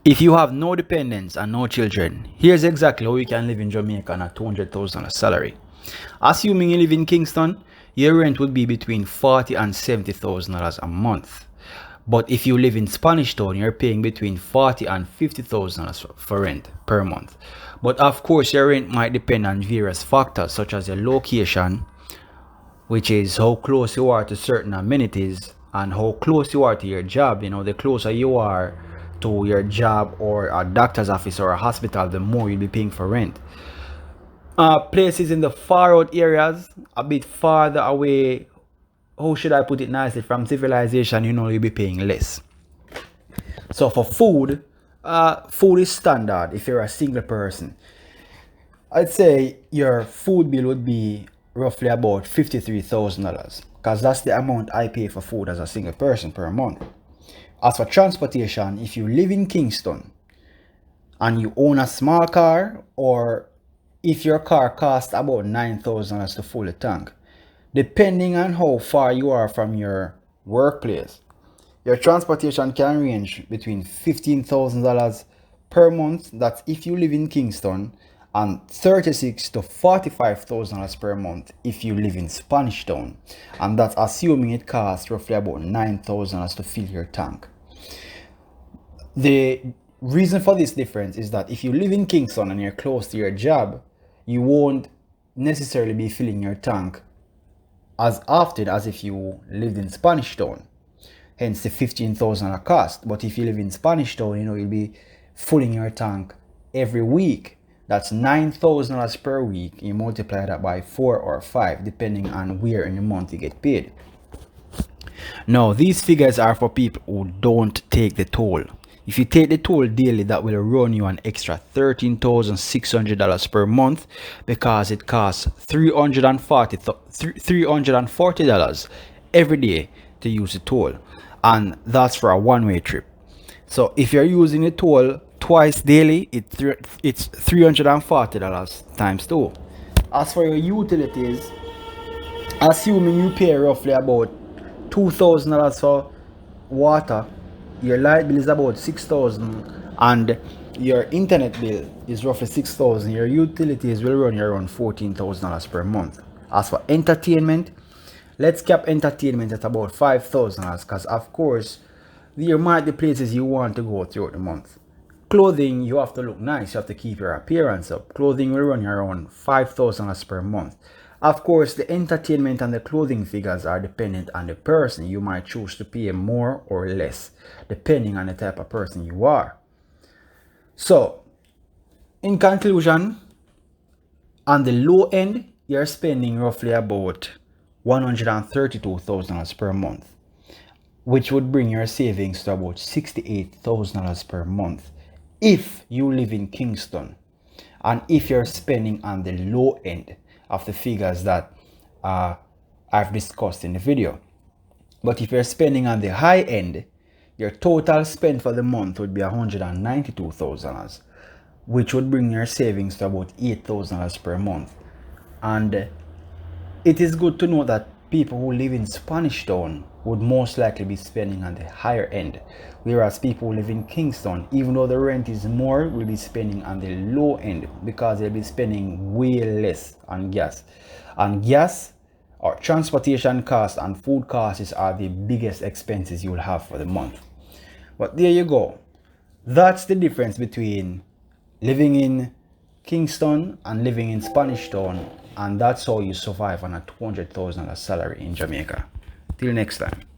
If you have no dependents and no children, here's exactly how you can live in Jamaica on a $200,000 salary. Assuming you live in Kingston, your rent would be between $40,000 and $70,000 a month. But if you live in Spanish Town, you're paying between $40,000 and $50,000 for rent per month. But of course, your rent might depend on various factors such as your location, which is how close you are to certain amenities and how close you are to your job. The closer you are to your job or a doctor's office or a hospital, the more you'll be paying for rent. Places in the far out areas, a bit farther away, how should I put it nicely, from civilization, you'll be paying less. So for food, food is standard if you're a single person. I'd say your food bill would be roughly about $53,000 because that's the amount I pay for food as a single person per month. As for transportation, if you live in Kingston and you own a small car, or if your car costs about $9,000 to fill the tank, depending on how far you are from your workplace, your transportation can range between $15,000 per month, that's if you live in Kingston, and $36,000 to $45,000 per month if you live in Spanish Town, and that's assuming it costs roughly about $9,000 to fill your tank. The reason for this difference is that if you live in Kingston and you're close to your job, you won't necessarily be filling your tank as often as if you lived in Spanish Town, hence the $15,000 cost. But if you live in Spanish Town, you'll be filling your tank every week. That's $9,000 per week. You multiply that by 4 or 5 depending on where in the month you get paid. Now these figures are for people who don't take the toll. If you take the toll daily, that will run you an extra $13,600 per month because it costs $340 every day to use the toll, and that's for a one-way trip. So if you're using the toll twice daily, it's $340 times 2. As for your utilities, assuming you pay roughly about $2,000 for water, your light bill is about $6,000, and your internet bill is roughly $6,000, your utilities will run you around $14,000 per month. As for entertainment, let's cap entertainment at about $5,000 because of course there might be places you want to go throughout the month. Clothing, you have to look nice, you have to keep your appearance up. Clothing will run you around $5,000 per month. Of course, the entertainment and the clothing figures are dependent on the person. You might choose to pay more or less depending on the type of person you are. So, in conclusion, on the low end, you're spending roughly about $132,000 per month, which would bring your savings to about $68,000 per month if you live in Kingston, and if you're spending on the low end of the figures that I've discussed in the video. But if you're spending on the high end, your total spend for the month would be $192,000, which would bring your savings to about $8,000 per month. And it is good to know that people who live in Spanish Town would most likely be spending on the higher end, whereas people who live in Kingston, even though the rent is more, will be spending on the low end because they'll be spending way less on gas. And gas or transportation costs and food costs are the biggest expenses you'll have for the month. But there you go. That's the difference between living in Kingston and living in Spanish Town, and that's how you survive on a $200,000 salary in Jamaica. Till next time.